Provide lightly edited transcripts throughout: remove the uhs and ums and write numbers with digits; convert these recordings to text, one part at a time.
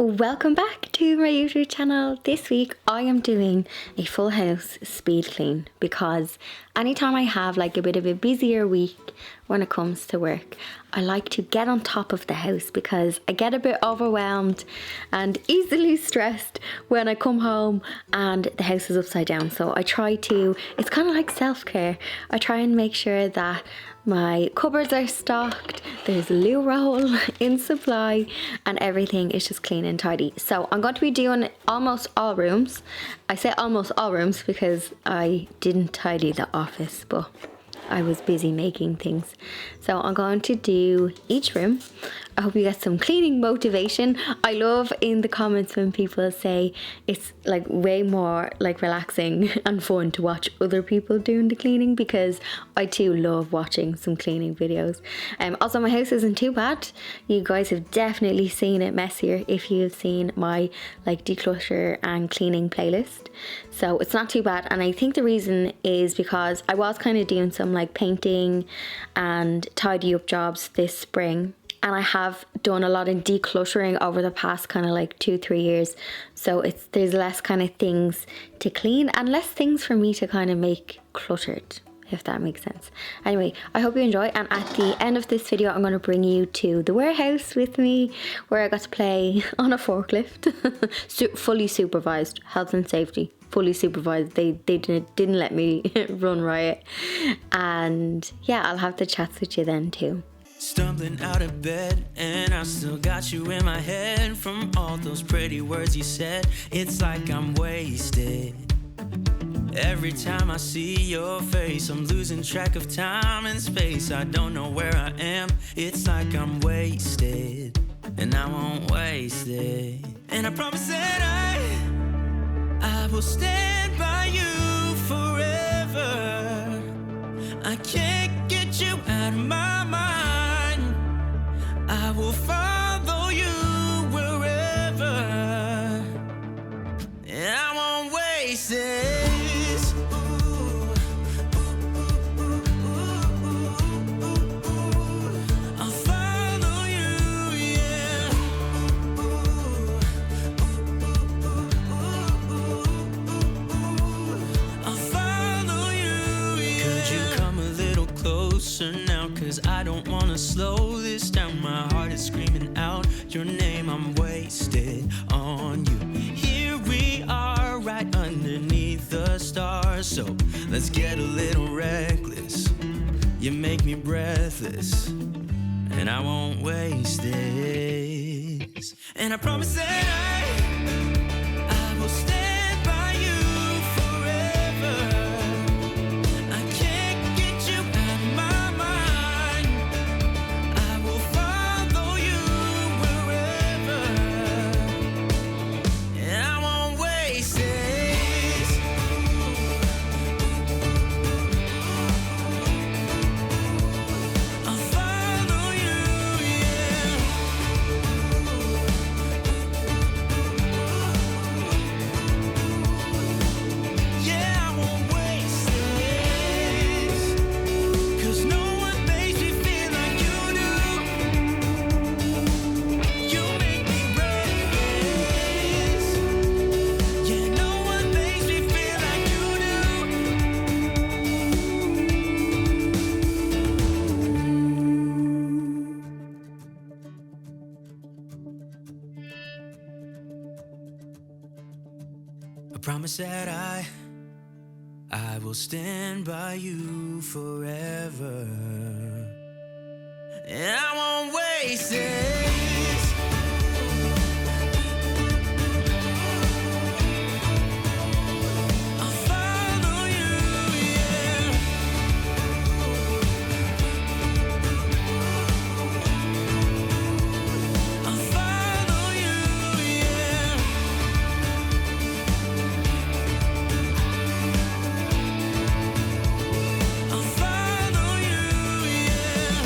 Welcome back to my YouTube channel. This week I am doing a full house speed clean because anytime I have like a bit of a busier week when it comes to work, I like to get on top of the house because I get a bit overwhelmed and easily stressed when I come home and the house is upside down. So I try to, it's kind of like self-care. I try and make sure that my cupboards are stocked, there's loo roll in supply, and everything is just clean and tidy. So I'm going to be doing almost all rooms. I say almost all rooms because I didn't tidy the office, but I was busy making things. So I'm going to do each room. I hope you get some cleaning motivation. I love in the comments when people say it's like way more like relaxing and fun to watch other people doing the cleaning, because I too love watching some cleaning videos. Also, my house isn't too bad. You guys have definitely seen it messier if you've seen my like declutter and cleaning playlist. So it's not too bad, and I think the reason is because I was kind of doing some like painting and tidy up jobs this spring, and I have done a lot of decluttering over the past kind of like 2-3 years. So there's less kind of things to clean and less things for me to kind of make cluttered, if that makes sense. Anyway, I hope you enjoy, and at the end of this video I'm going to bring you to the warehouse with me where I got to play on a forklift. Fully supervised, health and safety, fully supervised. They didn't let me run riot. And yeah, I'll have the chats with you then too. Stumbling out of bed, and I still got you in my head from all those pretty words you said. It's like I'm wasted. Every time I see your face, I'm losing track of time and space. I don't know where I am. It's like I'm wasted, and I won't waste it. And I promise that I will stand by you forever. I can't get you out of my mind. I will follow you wherever, and I won't waste this. I'll follow you, yeah. I'll follow you, yeah. Could you come a little closer now? 'Cause I don't wanna slow this down. My heart is screaming out your name. I'm wasted on you. Here we are right underneath the stars. So let's get a little reckless. You make me breathless, and I won't waste this. And I promise that I will stand by you forever. I can't get you out of my mind. I will follow you wherever, and I won't waste this. I'll follow you, yeah. Yeah, I won't waste this. 'Cause no one makes me feel like you do. You make me breathless. Yeah, no one makes me feel like you do. I promise that I will stand by you forever, and I won't waste this. I'll follow you, yeah. I'll follow you, yeah. I'll follow you, yeah.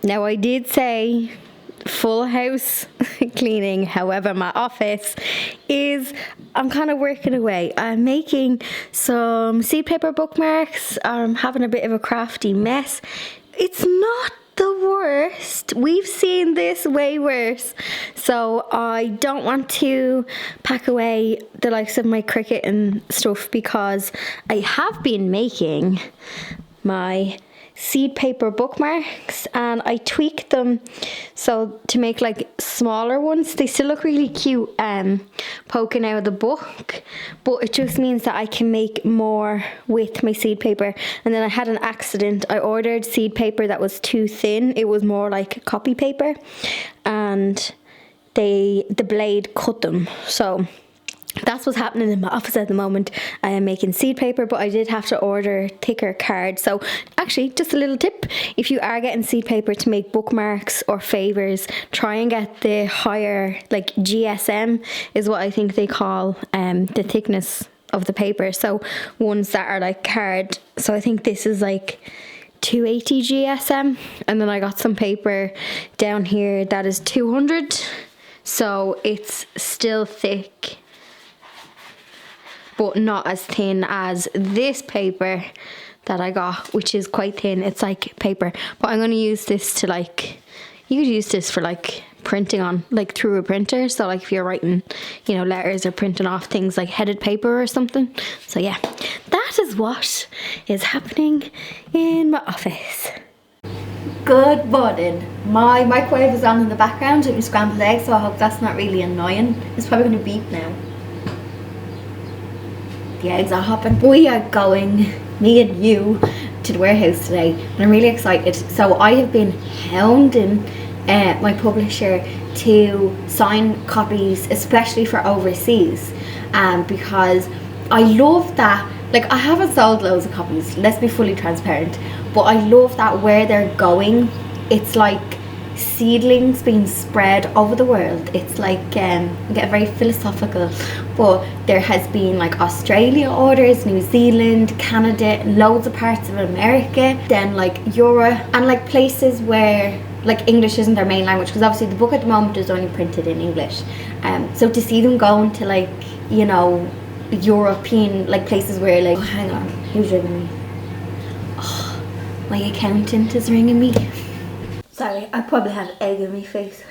Now I did say full house cleaning, however my office is, I'm kind of working away. I'm making some seed paper bookmarks. I'm having a bit of a crafty mess. It's not the worst. We've seen this way worse. So I don't want to pack away the likes of my Cricut and stuff, because I have been making my seed paper bookmarks and I tweaked them so to make like smaller ones. They still look really cute poking out of the book, but it just means that I can make more with my seed paper. And then I had an accident. I ordered seed paper that was too thin. It was more like copy paper, and the blade cut them. So that's what's happening in my office at the moment. I am making seed paper, but I did have to order thicker cards. So actually, just a little tip, if you are getting seed paper to make bookmarks or favors, try and get the higher, like GSM is what I think they call the thickness of the paper. So ones that are like card. So I think this is like 280 GSM. And then I got some paper down here that is 200. So it's still thick, but not as thin as this paper that I got, which is quite thin. It's like paper, but I'm going to use this to like, you could use this for like printing on, like through a printer. So like if you're writing, you know, letters or printing off things like headed paper or something. So yeah, that is what is happening in my office. Good morning. My microwave is on in the background with my scrambled eggs, so I hope that's not really annoying. It's probably going to beep now. The eggs are hopping. We are going, me and you, to the warehouse today, and I'm really excited. So I have been hounding my publisher to sign copies, especially for overseas, because I love that. Like, I haven't sold loads of copies, let's be fully transparent, but I love that where they're going, it's like seedlings being spread over the world. It's like get very philosophical, but there has been like Australia orders, New Zealand, Canada, loads of parts of America, then like Europe, and like places where like English isn't their main language, because obviously the book at the moment is only printed in English. So to see them going to like, you know, European like places where like, oh, hang on, who's ringing me? Oh, my accountant is ringing me. Sorry, I probably have egg in my face.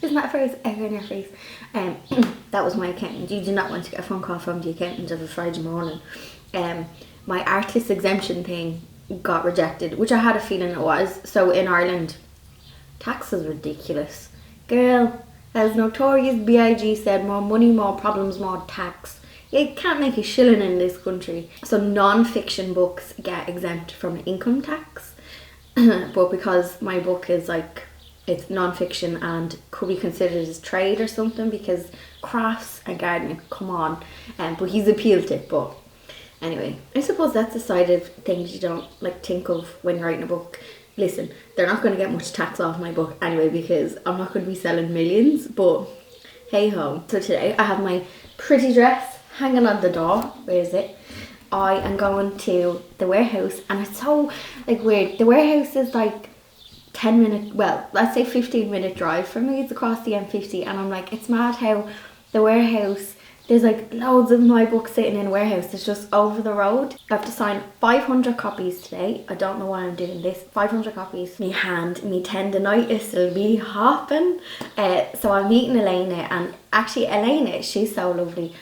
Isn't that a phrase? Egg in your face. That was my accountant. You do not want to get a phone call from the accountant of a Friday morning. My artist exemption thing got rejected, which I had a feeling it was. So in Ireland, tax is ridiculous. Girl, as Notorious B.I.G. said, more money, more problems, more tax. You can't make a shilling in this country. So non-fiction books get exempt from income tax. But because my book is like, it's non-fiction and could be considered as trade or something, because crafts and gardening, come on. But he's appealed it. But anyway, I suppose that's the side of things you don't like think of when writing a book. Listen, they're not going to get much tax off my book anyway, because I'm not going to be selling millions, but hey ho. So today I have my pretty dress hanging on the door. Where is it? I am going to the warehouse, and it's so like weird. The warehouse is like 10 minute, well, let's say 15-minute drive from me. It's across the M50, and I'm like, it's mad how the warehouse, there's like loads of my books sitting in a warehouse. It's just over the road. I have to sign 500 copies today. I don't know why I'm doing this. 500 copies. Me hand, me tendonitis will be hopping. So I'm meeting Elena, and actually Elena, she's so lovely.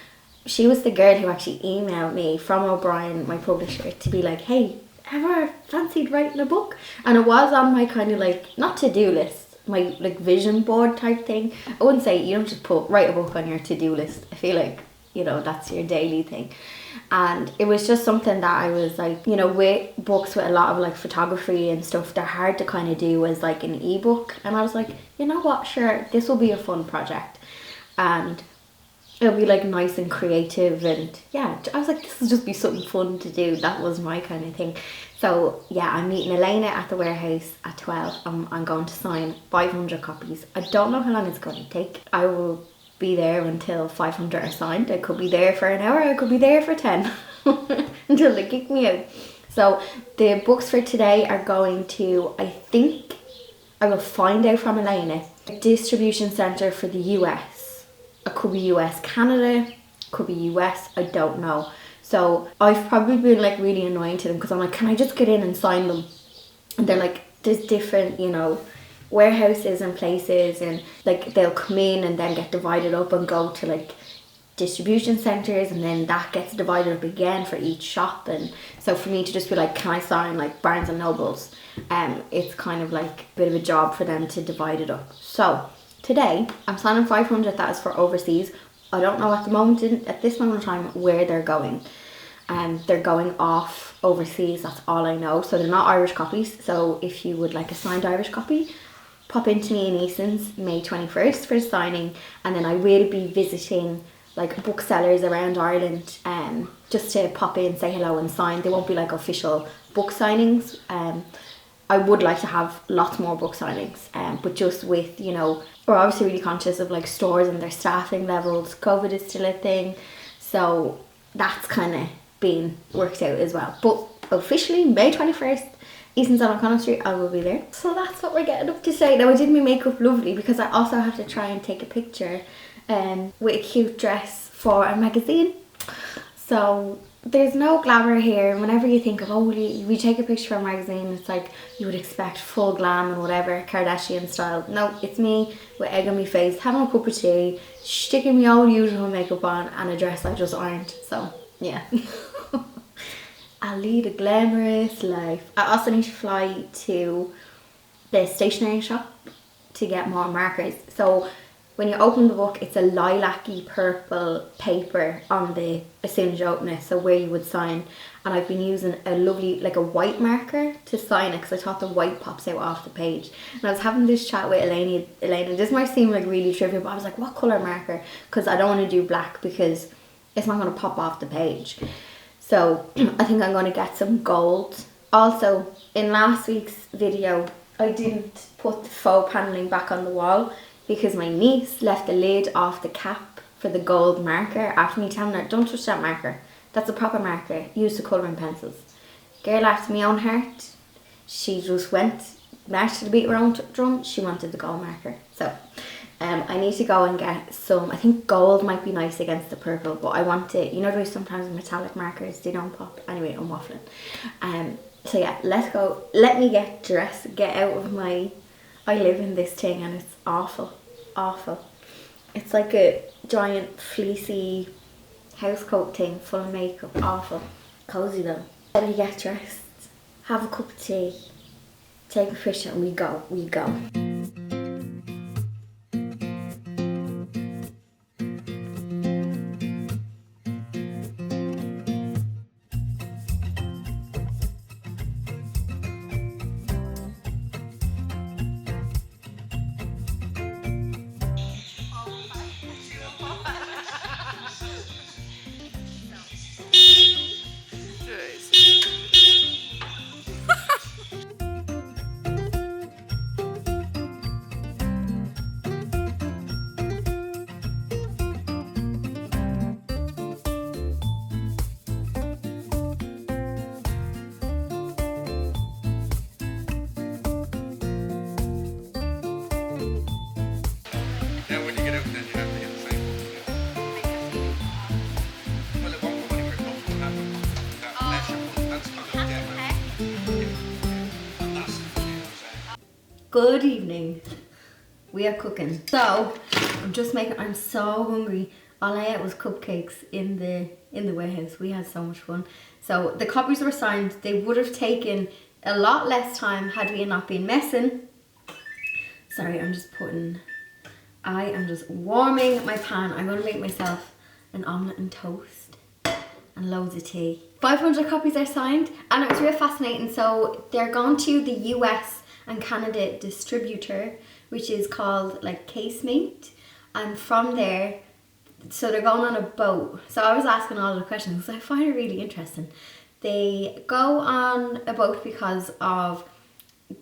She was the girl who actually emailed me from O'Brien, my publisher, to be like, hey, ever fancied writing a book? And it was on my kind of like, not to-do list, my like vision board type thing. I wouldn't say, you don't just write a book on your to-do list. I feel like, you know, that's your daily thing. And it was just something that I was like, you know, with books with a lot of like photography and stuff, they're hard to kind of do as like an ebook. And I was like, you know what, sure, this will be a fun project. And it'll be like nice and creative, and yeah, I was like, this will just be something fun to do. That was my kind of thing. So yeah, I'm meeting Elena at the warehouse at 12. I'm going to sign 500 copies. I don't know how long it's going to take. I will be there until 500 are signed. I could be there for an hour, I could be there for 10 until they kick me out. So the books for today are going to, I think, I will find out from Elena, a distribution centre for the US. It could be US, Canada, could be US, I don't know. So I've probably been like really annoying to them because I'm like, can I just get in and sign them? And they're like, there's different, you know, warehouses and places, and like they'll come in and then get divided up and go to like distribution centres, and then that gets divided up again for each shop. And so for me to just be like, can I sign like Barnes and Nobles, it's kind of like a bit of a job for them to divide it up. So today I'm signing 500, that is for overseas. I don't know at the moment, at this moment in time, where they're going. They're going off overseas, that's all I know. So they're not Irish copies. So if you would like a signed Irish copy, pop into me in Easons May 21st for signing, and then I will be visiting like booksellers around Ireland just to pop in, say hello and sign. They won't be like official book signings. I would like to have lots more book signings, but just with, you know, we're obviously really conscious of like stores and their staffing levels. COVID is still a thing, so that's kind of being worked out as well. But officially May 21st, Easons on O'Connell Street, I will be there. So that's what we're getting up to today. Now I did my makeup lovely because I also have to try and take a picture with a cute dress for a magazine. So there's no glamour here. Whenever you think of, oh, we take a picture for a magazine, it's like you would expect full glam and whatever, Kardashian style. No, it's me with egg on my face, having a cup of tea, sticking my old usual makeup on, and a dress I just ironed. So yeah. I'll lead a glamorous life. I also need to fly to the stationery shop to get more markers. So when you open the book, it's a lilac-y purple paper on the, as soon as you open it, so where you would sign. And I've been using a lovely, like a white marker to sign it because I thought the white pops out off the page. And I was having this chat with Elena, this might seem like really trivial, but I was like, what colour marker? Because I don't want to do black because it's not going to pop off the page. So I think I'm going to get some gold. Also, in last week's video, I didn't put the faux panelling back on the wall because my niece left the lid off the cap for the gold marker after me telling her, don't touch that marker. That's a proper marker, use the colouring pencils. Girl, after my own heart, she just went, marched to the beat of her own drum, she wanted the gold marker. So I need to go and get some, I think gold might be nice against the purple, but I want it, you know the way sometimes metallic markers, they don't pop. Anyway, I'm waffling. So yeah, let's go, let me get dressed, get out of my, I live in this thing and it's awful, awful. It's like a giant fleecy housecoat thing full of makeup, awful. Cozy though. Let me get dressed, have a cup of tea, take a picture and we go. Good evening. We are cooking. So I'm just making, I'm so hungry. All I ate was cupcakes in the warehouse. We had so much fun. So the copies were signed. They would have taken a lot less time had we not been messing. Sorry, I am just warming my pan. I'm gonna make myself an omelette and toast and loads of tea. 500 copies are signed and it was real fascinating. So they're gone to the US and Canada distributor, which is called like Casemate, and from there, so they're going on a boat. So I was asking all the questions because I find it really interesting. They go on a boat because of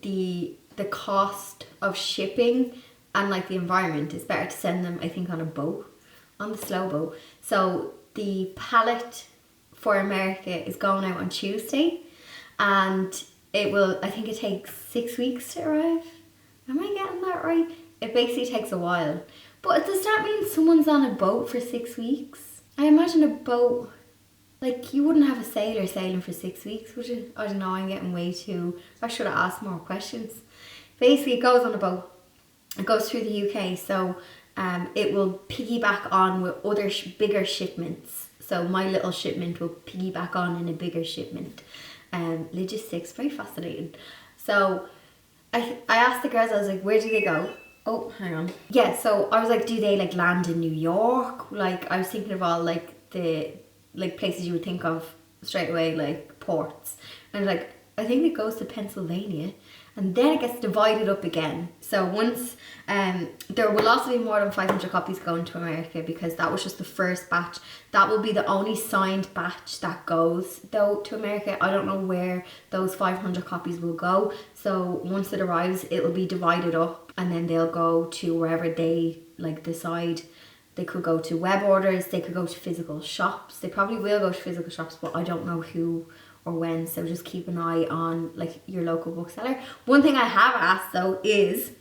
the cost of shipping and like the environment. It's better to send them, I think, on a boat, on the slow boat. So the pallet for America is going out on Tuesday, and it will, I think it takes 6 weeks to arrive. Am I getting that right? It basically takes a while. But does that mean someone's on a boat for 6 weeks? I imagine a boat, like you wouldn't have a sailor sailing for 6 weeks, would you? I don't know, I'm getting way too, I should have asked more questions. Basically it goes on a boat, it goes through the UK, so it will piggyback on with other bigger shipments. So my little shipment will piggyback on in a bigger shipment. Logistics, very fascinating. So I asked the girls, I was like, where do they go? Oh, hang on. Yeah, so I was like, do they like land in New York? Like I was thinking of all like the like places you would think of straight away, like ports. And like, I think it goes to Pennsylvania. And then it gets divided up again. So once, there will also be more than 500 copies going to America, because that was just the first batch. That will be the only signed batch that goes though to America. I don't know where those 500 copies will go. So once it arrives, it will be divided up, and then they'll go to wherever they like decide. They could go to web orders, they could go to physical shops. They probably will go to physical shops, but I don't know who or when, so just keep an eye on like your local bookseller. One thing I have asked though is,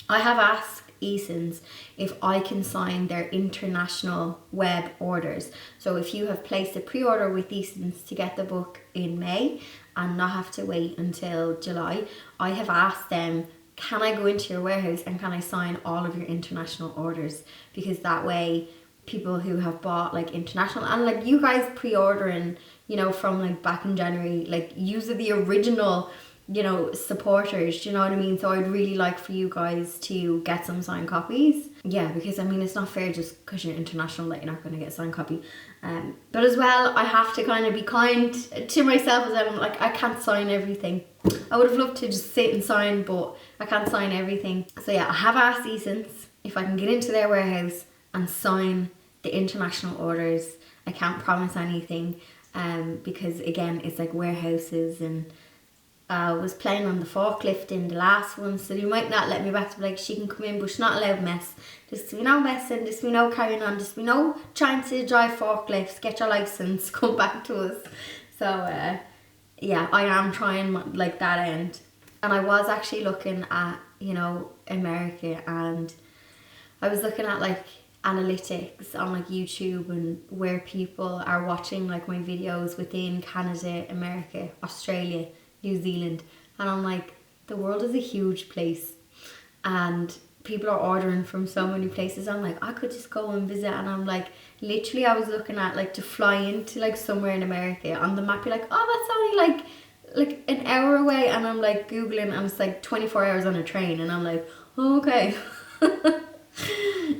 I have asked Easons if I can sign their international web orders. So if you have placed a pre-order with Easons to get the book in May and not have to wait until July, I have asked them, can I go into your warehouse and can I sign all of your international orders? Because that way people who have bought like international, and like you guys pre-ordering, you know, from like back in January, like yous are the original, you know, supporters, do you know what I mean? So I'd really like for you guys to get some signed copies. Yeah, because I mean, it's not fair just because you're international that you're not going to get a signed copy. But as well, I have to kind of be kind to myself as well. I'm like, I can't sign everything. I would have loved to just sit and sign, but I can't sign everything. So yeah, I have asked Easons if I can get into their warehouse and sign the international orders. I can't promise anything, because again, it's like warehouses, and I was playing on the forklift in the last one, so you might not let me back to be like, she can come in, but she's not allowed mess. Just be no messing, just be no carrying on, just be no trying to drive forklifts, get your license, come back to us. So yeah, I am trying like that end. And I was actually looking at, you know, America, and I was looking at like analytics on like YouTube and where people are watching like my videos within Canada, America, Australia, New Zealand, and I'm like, the world is a huge place and people are ordering from so many places. I'm like, I could just go and visit, and I'm like, literally I was looking at like to fly into like somewhere in America. On the map you're like, oh, that's only like an hour away, and I'm like googling and it's like 24 hours on a train, and I'm like, oh, okay.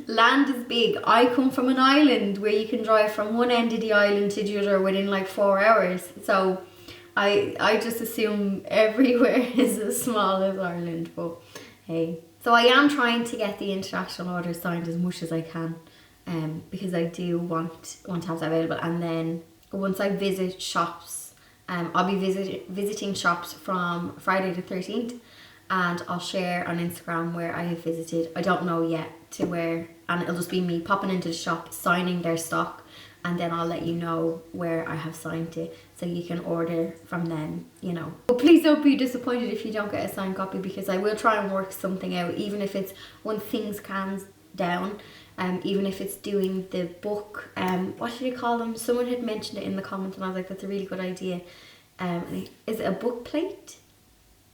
Land is big. I come from an island where you can drive from one end of the island to the other within like 4 hours. So I just assume everywhere is as small as Ireland, but hey. So I am trying to get the international order signed as much as I can, because I do want to have that available. And then once I visit shops, I'll be visiting shops from Friday the 13th, and I'll share on Instagram where I have visited. I don't know yet to where, and it'll just be me popping into the shop, signing their stock, and then I'll let you know where I have signed it, so you can order from them, you know. But please don't be disappointed if you don't get a signed copy, because I will try and work something out, even if it's when things calms down, even if it's doing the book, what did you call them? Someone had mentioned it in the comments, and I was like, that's a really good idea. Is it a book plate?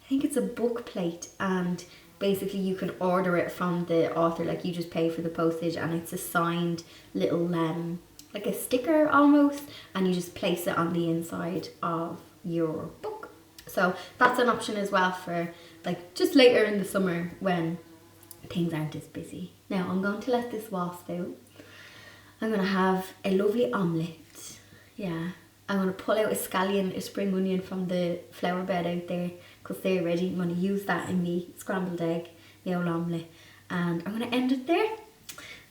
I think it's a book plate, and basically you can order it from the author, like you just pay for the postage, and it's a signed little like a sticker almost, and you just place it on the inside of your book. So that's an option as well for like just later in the summer when things aren't as busy. Now I'm going to let this wasp out. I'm going to have a lovely omelette. Yeah, I'm going to pull out a scallion, a spring onion from the flower bed out there, because they're ready. I'm going to use that in me scrambled egg, the old omelette, and I'm going to end it there.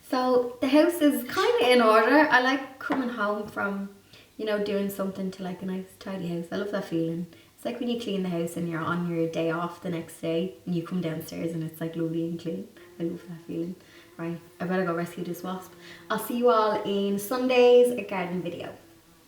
So the house is kind of in order. I like coming home from, you know, doing something to like a nice tidy house. I love that feeling. It's like when you clean the house and you're on your day off the next day and you come downstairs and it's like lovely and clean. I love that feeling. Right, I better go rescue this wasp. I'll see you all in Sunday's garden video.